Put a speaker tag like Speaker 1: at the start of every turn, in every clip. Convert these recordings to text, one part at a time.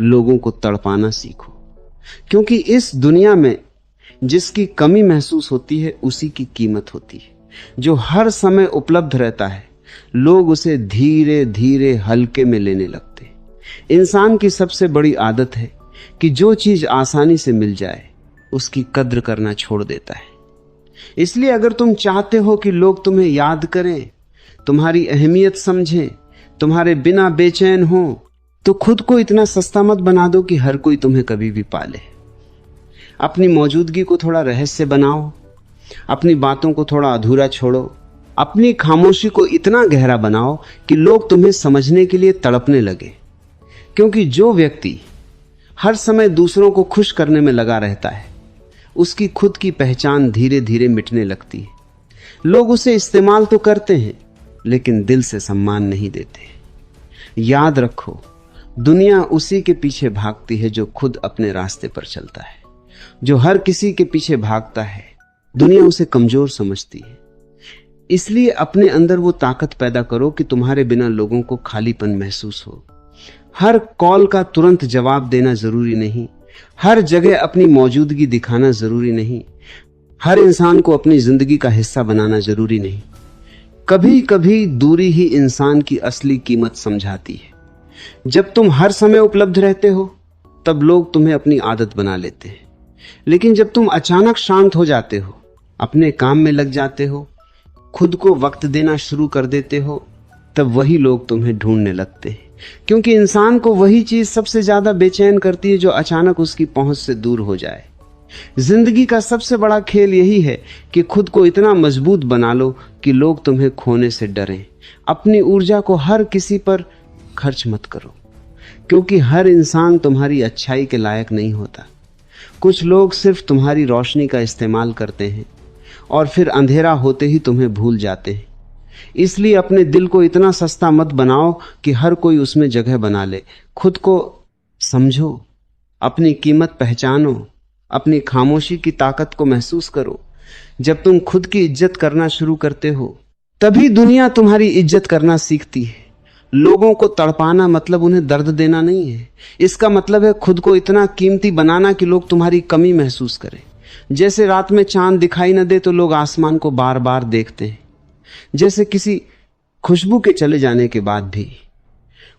Speaker 1: लोगों को तड़पाना सीखो। क्योंकि इस दुनिया में जिसकी कमी महसूस होती है उसी की कीमत होती है। जो हर समय उपलब्ध रहता है लोग उसे धीरे धीरे हल्के में लेने लगते हैं। इंसान की सबसे बड़ी आदत है कि जो चीज आसानी से मिल जाए उसकी कद्र करना छोड़ देता है। इसलिए अगर तुम चाहते हो कि लोग तुम्हें याद करें, तुम्हारी अहमियत समझें, तुम्हारे बिना बेचैन हो, तो खुद को इतना सस्ता मत बना दो कि हर कोई तुम्हें कभी भी पाले। अपनी मौजूदगी को थोड़ा रहस्य बनाओ, अपनी बातों को थोड़ा अधूरा छोड़ो, अपनी खामोशी को इतना गहरा बनाओ कि लोग तुम्हें समझने के लिए तड़पने लगे। क्योंकि जो व्यक्ति हर समय दूसरों को खुश करने में लगा रहता है उसकी खुद की पहचान धीरे धीरे मिटने लगती है। लोग उसे इस्तेमाल तो करते हैं लेकिन दिल से सम्मान नहीं देते। याद रखो, दुनिया उसी के पीछे भागती है जो खुद अपने रास्ते पर चलता है। जो हर किसी के पीछे भागता है दुनिया उसे कमजोर समझती है। इसलिए अपने अंदर वो ताकत पैदा करो कि तुम्हारे बिना लोगों को खालीपन महसूस हो। हर कॉल का तुरंत जवाब देना जरूरी नहीं, हर जगह अपनी मौजूदगी दिखाना जरूरी नहीं, हर इंसान को अपनी जिंदगी का हिस्सा बनाना जरूरी नहीं। कभी कभी दूरी ही इंसान की असली कीमत समझाती है। जब तुम हर समय उपलब्ध रहते हो तब लोग तुम्हें अपनी आदत बना लेते हैं, लेकिन जब तुम अचानक शांत हो जाते हो, अपने काम में लग जाते हो, खुद को वक्त देना शुरू कर देते हो, तब वही लोग तुम्हें ढूंढने लगते हैं। क्योंकि इंसान को वही चीज सबसे ज्यादा बेचैन करती है जो अचानक उसकी पहुंच से दूर हो जाए। जिंदगी का सबसे बड़ा खेल यही है कि खुद को इतना मजबूत बना लो कि लोग तुम्हें खोने से डरें। अपनी ऊर्जा को हर किसी पर खर्च मत करो, क्योंकि हर इंसान तुम्हारी अच्छाई के लायक नहीं होता। कुछ लोग सिर्फ तुम्हारी रोशनी का इस्तेमाल करते हैं और फिर अंधेरा होते ही तुम्हें भूल जाते हैं। इसलिए अपने दिल को इतना सस्ता मत बनाओ कि हर कोई उसमें जगह बना ले। खुद को समझो, अपनी कीमत पहचानो, अपनी खामोशी की ताकत को महसूस करो। जब तुम खुद की इज्जत करना शुरू करते हो तभी दुनिया तुम्हारी इज्जत करना सीखती है। लोगों को तड़पाना मतलब उन्हें दर्द देना नहीं है। इसका मतलब है खुद को इतना कीमती बनाना कि लोग तुम्हारी कमी महसूस करें। जैसे रात में चांद दिखाई न दे तो लोग आसमान को बार बार देखते हैं। जैसे किसी खुशबू के चले जाने के बाद भी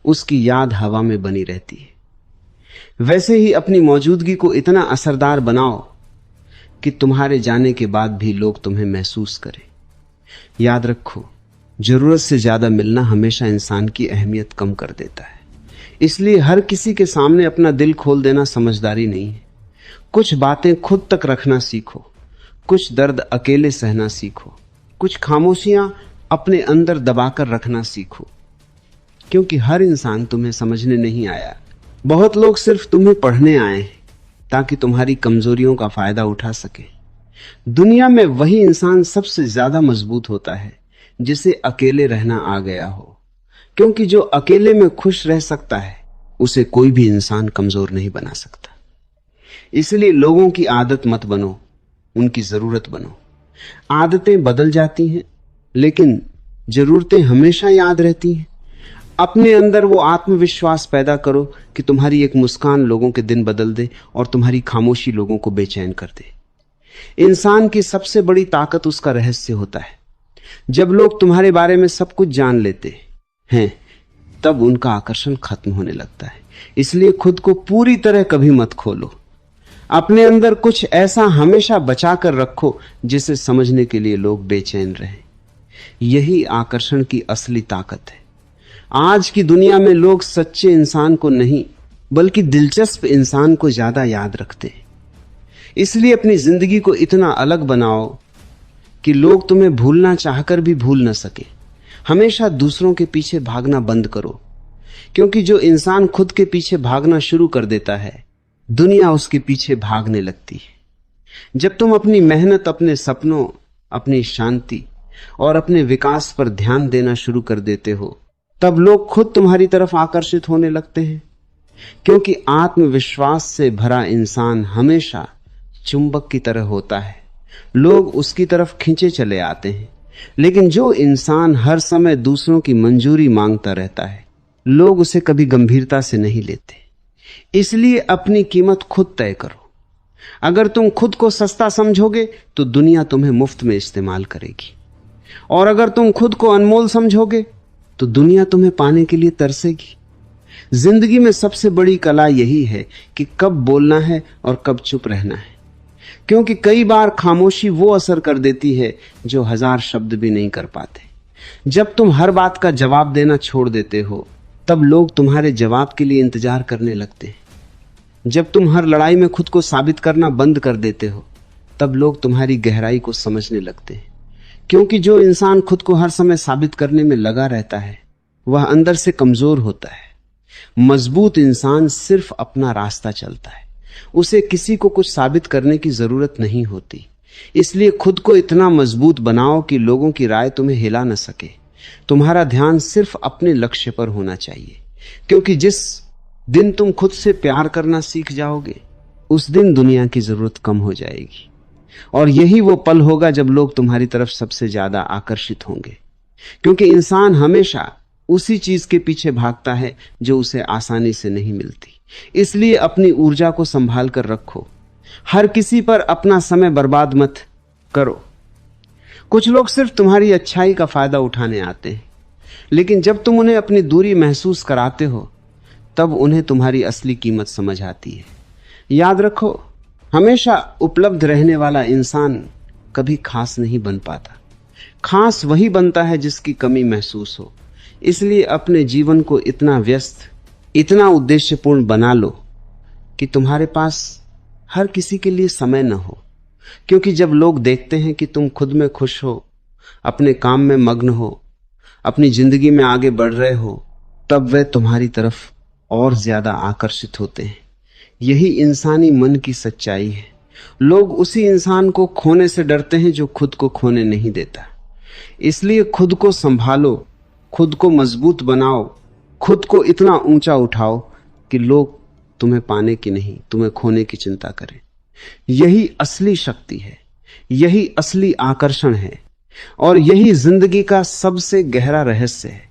Speaker 1: उसकी याद हवा में बनी रहती है, वैसे ही अपनी मौजूदगी को इतना असरदार बनाओ कि तुम्हारे जाने के बाद भी लोग तुम्हें महसूस करें। याद रखो, जरूरत से ज्यादा मिलना हमेशा इंसान की अहमियत कम कर देता है। इसलिए हर किसी के सामने अपना दिल खोल देना समझदारी नहीं है। कुछ बातें खुद तक रखना सीखो, कुछ दर्द अकेले सहना सीखो, कुछ खामोशियां अपने अंदर दबाकर रखना सीखो। क्योंकि हर इंसान तुम्हें समझने नहीं आया। बहुत लोग सिर्फ तुम्हें पढ़ने आए हैं ताकि तुम्हारी कमजोरियों का फायदा उठा सके। दुनिया में वही इंसान सबसे ज्यादा मजबूत होता है जिसे अकेले रहना आ गया हो। क्योंकि जो अकेले में खुश रह सकता है उसे कोई भी इंसान कमजोर नहीं बना सकता। इसलिए लोगों की आदत मत बनो, उनकी जरूरत बनो। आदतें बदल जाती हैं लेकिन जरूरतें हमेशा याद रहती हैं। अपने अंदर वो आत्मविश्वास पैदा करो कि तुम्हारी एक मुस्कान लोगों के दिन बदल दे और तुम्हारी खामोशी लोगों को बेचैन कर दे। इंसान की सबसे बड़ी ताकत उसका रहस्य होता है। जब लोग तुम्हारे बारे में सब कुछ जान लेते हैं तब उनका आकर्षण खत्म होने लगता है। इसलिए खुद को पूरी तरह कभी मत खोलो। अपने अंदर कुछ ऐसा हमेशा बचा कर रखो जिसे समझने के लिए लोग बेचैन रहें। यही आकर्षण की असली ताकत है। आज की दुनिया में लोग सच्चे इंसान को नहीं बल्कि दिलचस्प इंसान को ज्यादा याद रखते हैं। इसलिए अपनी जिंदगी को इतना अलग बनाओ कि लोग तुम्हें भूलना चाहकर भी भूल न सके। हमेशा दूसरों के पीछे भागना बंद करो, क्योंकि जो इंसान खुद के पीछे भागना शुरू कर देता है दुनिया उसके पीछे भागने लगती है। जब तुम अपनी मेहनत, अपने सपनों, अपनी शांति और अपने विकास पर ध्यान देना शुरू कर देते हो तब लोग खुद तुम्हारी तरफ आकर्षित होने लगते हैं। क्योंकि आत्मविश्वास से भरा इंसान हमेशा चुंबक की तरह होता है, लोग उसकी तरफ खींचे चले आते हैं। लेकिन जो इंसान हर समय दूसरों की मंजूरी मांगता रहता है लोग उसे कभी गंभीरता से नहीं लेते। इसलिए अपनी कीमत खुद तय करो। अगर तुम खुद को सस्ता समझोगे तो दुनिया तुम्हें मुफ्त में इस्तेमाल करेगी, और अगर तुम खुद को अनमोल समझोगे तो दुनिया तुम्हें पाने के लिए तरसेगी। जिंदगी में सबसे बड़ी कला यही है कि कब बोलना है और कब चुप रहना है, क्योंकि कई बार खामोशी वो असर कर देती है जो 1000 शब्द भी नहीं कर पाते। जब तुम हर बात का जवाब देना छोड़ देते हो तब लोग तुम्हारे जवाब के लिए इंतजार करने लगते हैं। जब तुम हर लड़ाई में खुद को साबित करना बंद कर देते हो तब लोग तुम्हारी गहराई को समझने लगते हैं, क्योंकि जो इंसान खुद को हर समय साबित करने में लगा रहता है वह अंदर से कमजोर होता है। मजबूत इंसान सिर्फ अपना रास्ता चलता है, उसे किसी को कुछ साबित करने की जरूरत नहीं होती। इसलिए खुद को इतना मजबूत बनाओ कि लोगों की राय तुम्हें हिला न सके। तुम्हारा ध्यान सिर्फ अपने लक्ष्य पर होना चाहिए, क्योंकि जिस दिन तुम खुद से प्यार करना सीख जाओगे उस दिन दुनिया की जरूरत कम हो जाएगी, और यही वो पल होगा जब लोग तुम्हारी तरफ सबसे ज्यादा आकर्षित होंगे, क्योंकि इंसान हमेशा उसी चीज के पीछे भागता है जो उसे आसानी से नहीं मिलती। इसलिए अपनी ऊर्जा को संभाल कर रखो, हर किसी पर अपना समय बर्बाद मत करो। कुछ लोग सिर्फ तुम्हारी अच्छाई का फायदा उठाने आते हैं, लेकिन जब तुम उन्हें अपनी दूरी महसूस कराते हो तब उन्हें तुम्हारी असली कीमत समझ आती है। याद रखो, हमेशा उपलब्ध रहने वाला इंसान कभी खास नहीं बन पाता। खास वही बनता है जिसकी कमी महसूस हो। इसलिए अपने जीवन को इतना व्यस्त, इतना उद्देश्यपूर्ण बना लो कि तुम्हारे पास हर किसी के लिए समय न हो, क्योंकि जब लोग देखते हैं कि तुम खुद में खुश हो, अपने काम में मग्न हो, अपनी जिंदगी में आगे बढ़ रहे हो, तब वे तुम्हारी तरफ और ज्यादा आकर्षित होते हैं। यही इंसानी मन की सच्चाई है। लोग उसी इंसान को खोने से डरते हैं जो खुद को खोने नहीं देता। इसलिए खुद को संभालो, खुद को मजबूत बनाओ, खुद को इतना ऊंचा उठाओ कि लोग तुम्हें पाने की नहीं, तुम्हें खोने की चिंता करें। यही असली शक्ति है, यही असली आकर्षण है, और यही जिंदगी का सबसे गहरा रहस्य है।